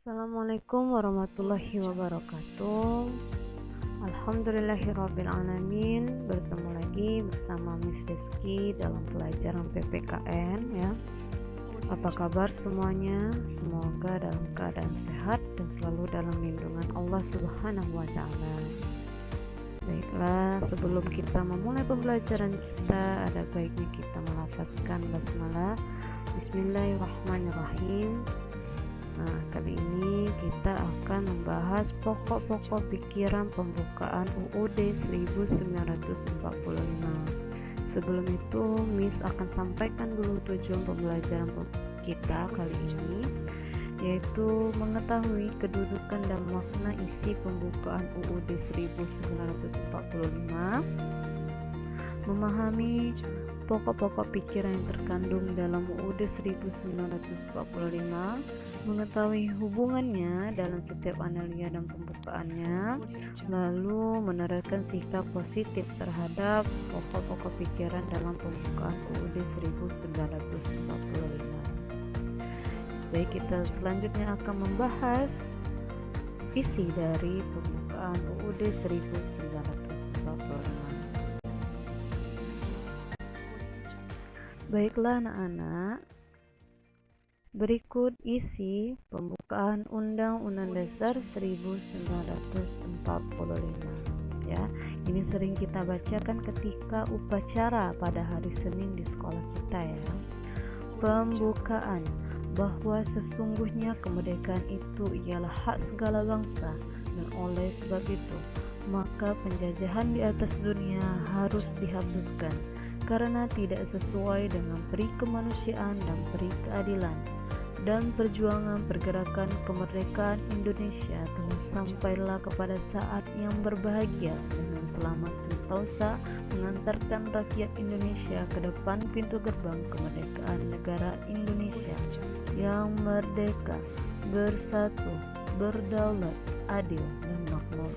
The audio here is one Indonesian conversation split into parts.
Assalamualaikum warahmatullahi wabarakatuh. Alhamdulillahirrabbilalamin. Bertemu lagi bersama Miss Rizky dalam pelajaran PPKN ya. Apa kabar semuanya? Semoga dalam keadaan sehat dan selalu dalam lindungan Allah Subhanahu wa Ta'ala. Baiklah, sebelum kita memulai pembelajaran kita, ada baiknya kita melafazkan basmalah. Bismillahirrahmanirrahim. Nah, kali ini kita akan membahas pokok-pokok pikiran pembukaan UUD 1945. Sebelum itu, Miss akan sampaikan dulu tujuan pembelajaran kita kali ini, yaitu mengetahui kedudukan dan makna isi pembukaan UUD 1945, memahami pokok-pokok pikiran yang terkandung dalam UUD 1945, mengetahui hubungannya dalam setiap analia dan pembukaannya, lalu menerapkan sikap positif terhadap pokok-pokok pikiran dalam pembukaan UUD 1945. Baik, kita selanjutnya akan membahas isi dari pembukaan UUD 1945. Baiklah anak-anak, berikut isi pembukaan Undang-Undang Dasar 1945 ya. Ini sering kita bacakan ketika upacara pada hari Senin di sekolah kita ya. Pembukaan bahwa sesungguhnya kemerdekaan itu ialah hak segala bangsa, dan oleh sebab itu maka penjajahan di atas dunia harus dihapuskan karena tidak sesuai dengan peri kemanusiaan dan peri keadilan, dan perjuangan pergerakan kemerdekaan Indonesia telah sampailah kepada saat yang berbahagia dengan selamat sentosa mengantarkan rakyat Indonesia ke depan pintu gerbang kemerdekaan negara Indonesia yang merdeka, bersatu, berdaulat, adil, dan makmur.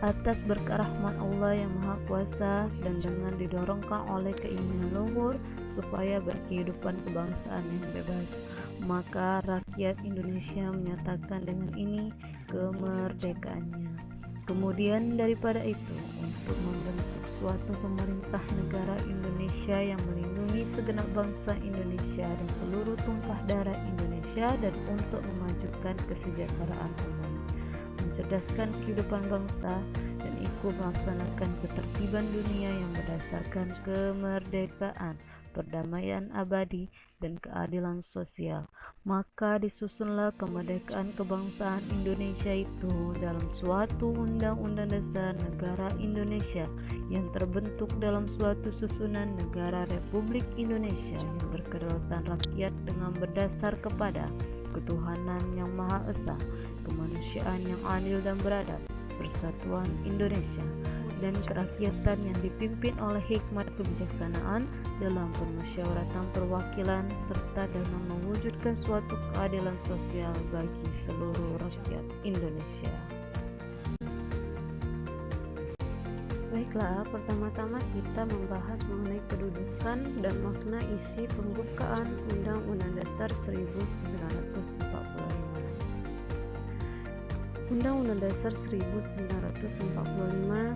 Atas berkah rahmat Allah yang Maha Kuasa dan dengan didorongkan oleh keinginan luhur supaya berkehidupan kebangsaan yang bebas, maka rakyat Indonesia menyatakan dengan ini kemerdekaannya. Kemudian daripada itu, untuk membentuk suatu pemerintah negara Indonesia yang melindungi segenap bangsa Indonesia dan seluruh tumpah darah Indonesia, dan untuk memajukan kesejahteraan umum, mencerdaskan kehidupan bangsa, dan ikut melaksanakan ketertiban dunia yang berdasarkan kemerdekaan, perdamaian abadi, dan keadilan sosial. Maka disusunlah kemerdekaan kebangsaan Indonesia itu dalam suatu Undang-Undang Dasar Negara Indonesia yang terbentuk dalam suatu susunan negara Republik Indonesia yang berkedaulatan rakyat dengan berdasar kepada ketuhanan yang Maha Esa, kemanusiaan yang adil dan beradab, persatuan Indonesia, dan kerakyatan yang dipimpin oleh hikmat kebijaksanaan dalam permusyawaratan perwakilan, serta dalam mewujudkan suatu keadilan sosial bagi seluruh rakyat Indonesia. Baiklah, pertama-tama kita membahas mengenai kedudukan dan makna isi pembukaan Undang-Undang Dasar 1945. Undang-Undang Dasar 1945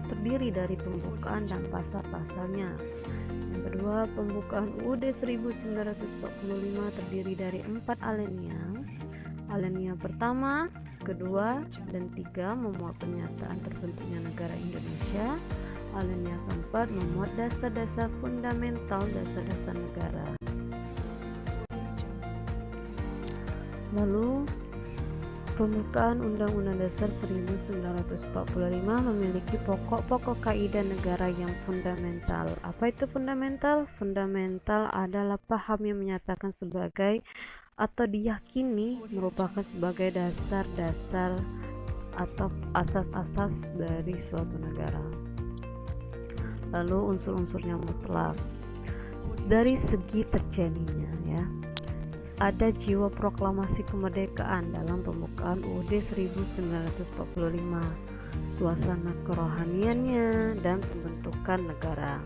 terdiri dari pembukaan dan pasal-pasalnya. Yang kedua, pembukaan UUD 1945 terdiri dari 4 alinea. Alinea pertama, kedua, dan tiga memuat pernyataan terbentuknya negara Indonesia. Alinea keempat memuat dasar-dasar fundamental dasar-dasar negara. Lalu, pembukaan Undang-Undang Dasar 1945 memiliki pokok-pokok kaidah negara yang fundamental. Apa itu fundamental? Fundamental adalah paham yang menyatakan sebagai atau diyakini merupakan sebagai dasar-dasar atau asas-asas dari suatu negara. Lalu unsur-unsurnya mutlak. Dari segi terjadinya ya, ada jiwa proklamasi kemerdekaan dalam pembukaan UUD 1945, suasana kerohaniannya dan pembentukan negara.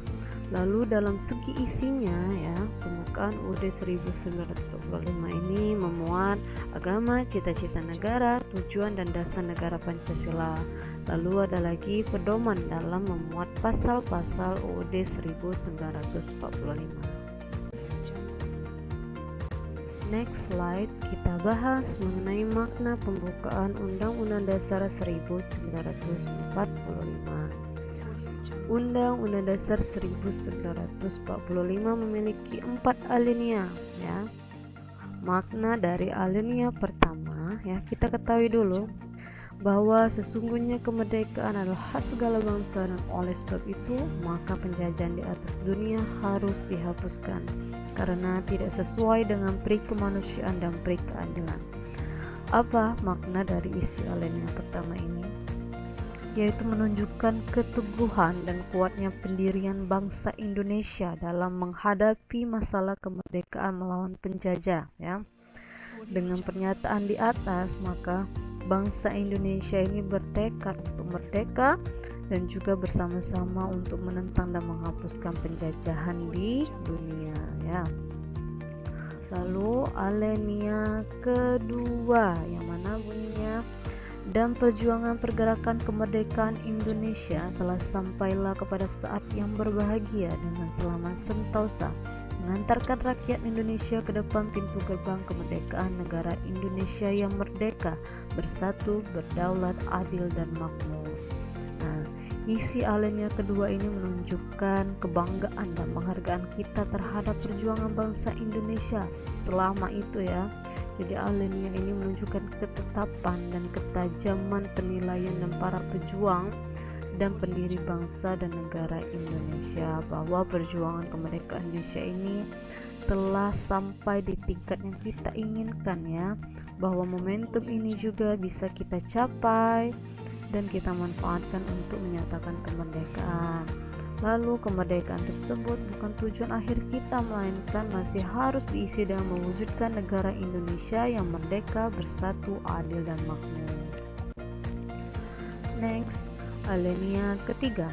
Lalu dalam segi isinya ya, pembukaan UUD 1945 ini memuat agama, cita-cita negara, tujuan dan dasar negara Pancasila. Lalu ada lagi pedoman dalam memuat pasal-pasal UUD 1945. Next slide, kita bahas mengenai makna pembukaan Undang-Undang Dasar 1945. Undang-Undang Dasar 1945 memiliki 4 alinea ya. Makna dari alinea pertama ya, kita ketahui dulu bahwa sesungguhnya kemerdekaan adalah hak segala bangsa, dan oleh sebab itu maka penjajahan di atas dunia harus dihapuskan karena tidak sesuai dengan peri kemanusiaan dan peri keadilan. Apa makna dari isi alinea pertama ini? Yaitu menunjukkan keteguhan dan kuatnya pendirian bangsa Indonesia dalam menghadapi masalah kemerdekaan melawan penjajah ya. Dengan pernyataan di atas, maka bangsa Indonesia ini bertekad untuk merdeka dan juga bersama-sama untuk menentang dan menghapuskan penjajahan di dunia ya. Lalu alinea kedua yang mana bunyinya, dan perjuangan pergerakan kemerdekaan Indonesia telah sampailah kepada saat yang berbahagia dengan selamat sentosa mengantarkan rakyat Indonesia ke depan pintu gerbang kemerdekaan negara Indonesia yang merdeka, bersatu, berdaulat, adil dan makmur. Nah, isi alinea kedua ini menunjukkan kebanggaan dan penghargaan kita terhadap perjuangan bangsa Indonesia selama itu ya. Jadi alinea ini menunjukkan ketetapan dan ketajaman penilaian dan para pejuang dan pendiri bangsa dan negara Indonesia, bahwa perjuangan kemerdekaan Indonesia ini telah sampai di tingkat yang kita inginkan ya, bahwa momentum ini juga bisa kita capai dan kita manfaatkan untuk menyatakan kemerdekaan. Lalu kemerdekaan tersebut bukan tujuan akhir kita, melainkan masih harus diisi dengan mewujudkan negara Indonesia yang merdeka, bersatu, adil dan makmur. Next, alinea ketiga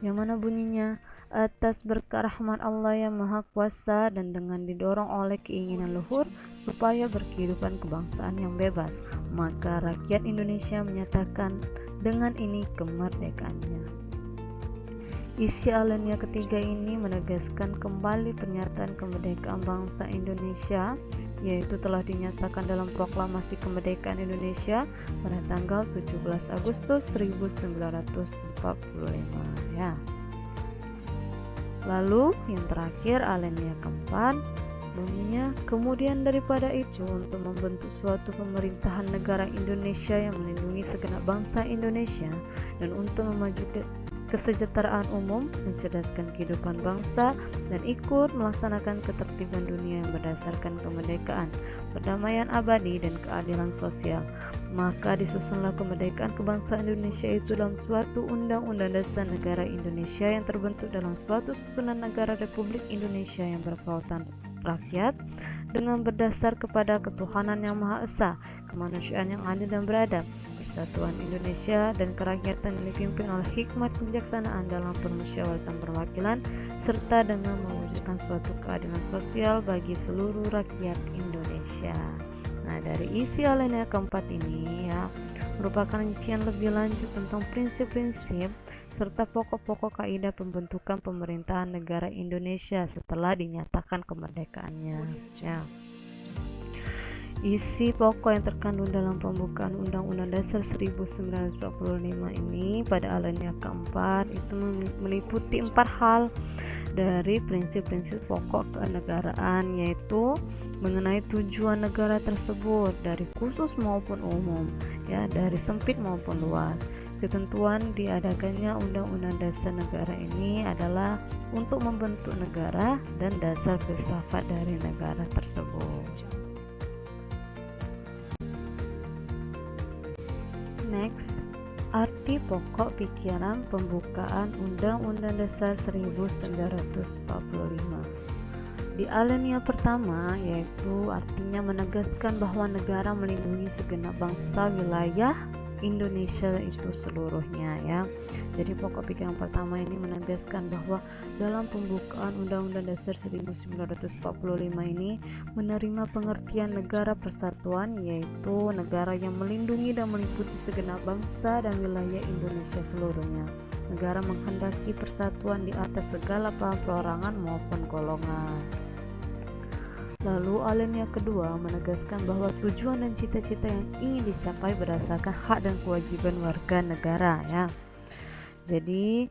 yang mana bunyinya, atas berkat rahmat Allah yang Maha Kuasa dan dengan didorong oleh keinginan luhur supaya berkehidupan kebangsaan yang bebas, maka rakyat Indonesia menyatakan dengan ini kemerdekaannya. Isi alinea ketiga ini menegaskan kembali pernyataan kemerdekaan bangsa Indonesia, yaitu telah dinyatakan dalam Proklamasi Kemerdekaan Indonesia pada tanggal 17 Agustus 1945 ya. Lalu yang terakhir alinea keempat bunyinya, kemudian daripada itu untuk membentuk suatu pemerintahan negara Indonesia yang melindungi segenap bangsa Indonesia dan untuk memajukan kesejahteraan umum, mencerdaskan kehidupan bangsa, dan ikut melaksanakan ketertiban dunia yang berdasarkan kemerdekaan, perdamaian abadi, dan keadilan sosial. Maka disusunlah kemerdekaan kebangsaan Indonesia itu dalam suatu Undang-Undang Dasar Negara Indonesia yang terbentuk dalam suatu susunan negara Republik Indonesia yang berkautan rakyat dengan berdasar kepada ketuhanan yang Maha Esa, kemanusiaan yang adil dan beradab, persatuan Indonesia dan kerakyatan yang dipimpin oleh hikmat kebijaksanaan dalam permusyawaratan perwakilan, serta dengan mewujudkan suatu keadilan sosial bagi seluruh rakyat Indonesia. Nah, dari isi alinea keempat ini ya merupakan rincian lebih lanjut tentang prinsip-prinsip serta pokok-pokok kaidah pembentukan pemerintahan negara Indonesia setelah dinyatakan kemerdekaannya ya. Isi pokok yang terkandung dalam pembukaan Undang-Undang Dasar 1945 ini pada alinea keempat itu meliputi 4 hal dari prinsip-prinsip pokok kenegaraan, yaitu mengenai tujuan negara tersebut dari khusus maupun umum ya, dari sempit maupun luas. Ketentuan diadakannya Undang-Undang Dasar negara ini adalah untuk membentuk negara dan dasar filsafat dari negara tersebut. Next, arti pokok pikiran pembukaan Undang-Undang Dasar 1945. Di alinea pertama, yaitu artinya menegaskan bahwa negara melindungi segenap bangsa, wilayah, Indonesia itu seluruhnya ya. Jadi pokok pikiran pertama ini menegaskan bahwa dalam pembukaan Undang-Undang Dasar 1945 ini menerima pengertian negara persatuan, yaitu negara yang melindungi dan meliputi segenap bangsa dan wilayah Indonesia seluruhnya. Negara menghendaki persatuan di atas segala paham perorangan maupun golongan. Lalu alinea kedua menegaskan bahwa tujuan dan cita-cita yang ingin dicapai berdasarkan hak dan kewajiban warga negara ya. Jadi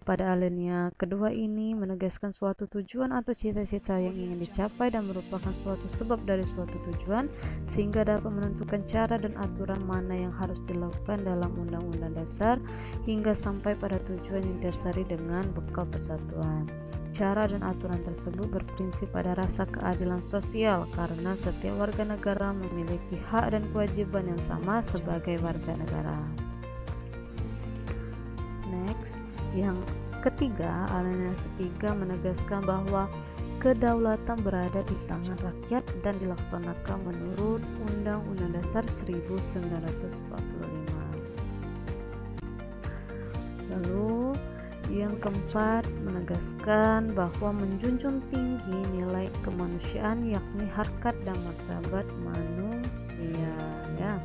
pada alinea kedua ini menegaskan suatu tujuan atau cita-cita yang ingin dicapai dan merupakan suatu sebab dari suatu tujuan, sehingga dapat menentukan cara dan aturan mana yang harus dilakukan dalam undang-undang dasar hingga sampai pada tujuan yang didasari dengan bekal persatuan. Cara dan aturan tersebut berprinsip pada rasa keadilan sosial karena setiap warga negara memiliki hak dan kewajiban yang sama sebagai warga negara. Next, yang ketiga, alinea ketiga menegaskan bahwa kedaulatan berada di tangan rakyat dan dilaksanakan menurut Undang-Undang Dasar 1945. Lalu yang keempat menegaskan bahwa menjunjung tinggi nilai kemanusiaan, yakni harkat dan martabat manusia ya.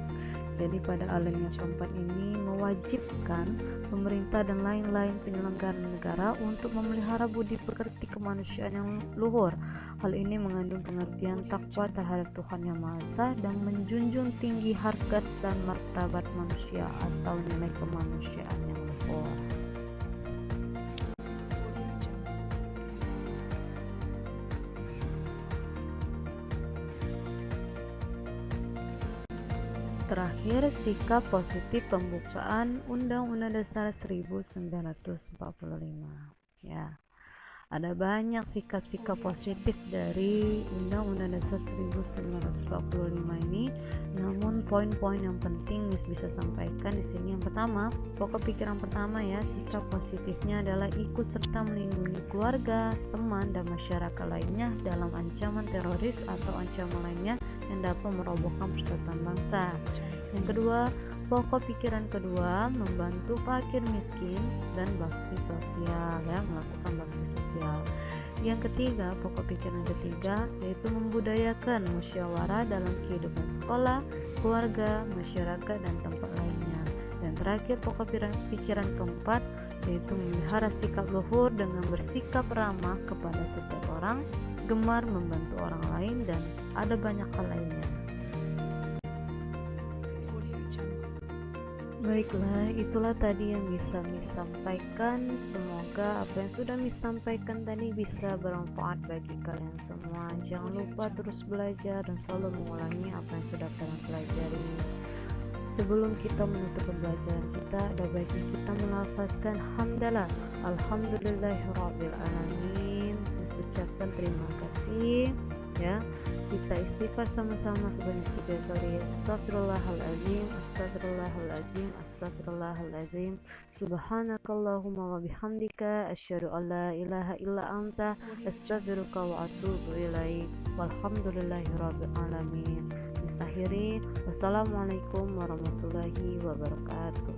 Jadi pada alinea keempat ini mewajibkan pemerintah dan lain-lain penyelenggara negara untuk memelihara budi pekerti kemanusiaan yang luhur. Hal ini mengandung pengertian takwa terhadap Tuhan Yang Maha Esa dan menjunjung tinggi harkat dan martabat manusia atau nilai kemanusiaan yang luhur. Terakhir, sikap positif pembukaan Undang-Undang Dasar 1945 ya. Ada banyak sikap-sikap positif dari Undang-Undang Dasar 1945 ini, namun poin-poin yang penting bisa sampaikan di sini. Yang pertama, pokok pikiran pertama ya, sikap positifnya adalah ikut serta melindungi keluarga, teman, dan masyarakat lainnya dalam ancaman teroris atau ancaman lainnya yang dapat merobohkan persatuan bangsa. Yang kedua, pokok pikiran kedua membantu fakir miskin dan bakti sosial ya, melakukan bakti sosial. Yang ketiga, pokok pikiran ketiga yaitu membudayakan musyawarah dalam kehidupan sekolah, keluarga, masyarakat, dan tempat lainnya. Dan terakhir, pokok pikiran keempat yaitu memelihara sikap luhur dengan bersikap ramah kepada setiap orang, gemar membantu orang lain, dan ada banyak hal lainnya. Baiklah, itulah tadi yang bisa disampaikan. Semoga apa yang sudah disampaikan tadi bisa bermanfaat bagi kalian semua. Jangan lupa terus belajar dan selalu mengulangi apa yang sudah kalian pelajari. Sebelum kita menutup pembelajaran kita, ada baiknya kita melafazkan hamdalah, alhamdulillahirabbil alamin. Ucapkan terima kasih ya. Kita istighfar sama-sama sebanyak 3 kali. Astagfirullahaladzim, astagfirullahaladzim, astagfirullahaladzim. Subhanakallahumma wa bihamdika asyhadu an la ilaha illa anta astaghfiruka wa atubu ilaik. Walhamdulillahirabbil alamin. Akhiri, wassalamualaikum warahmatullahi wabarakatuh.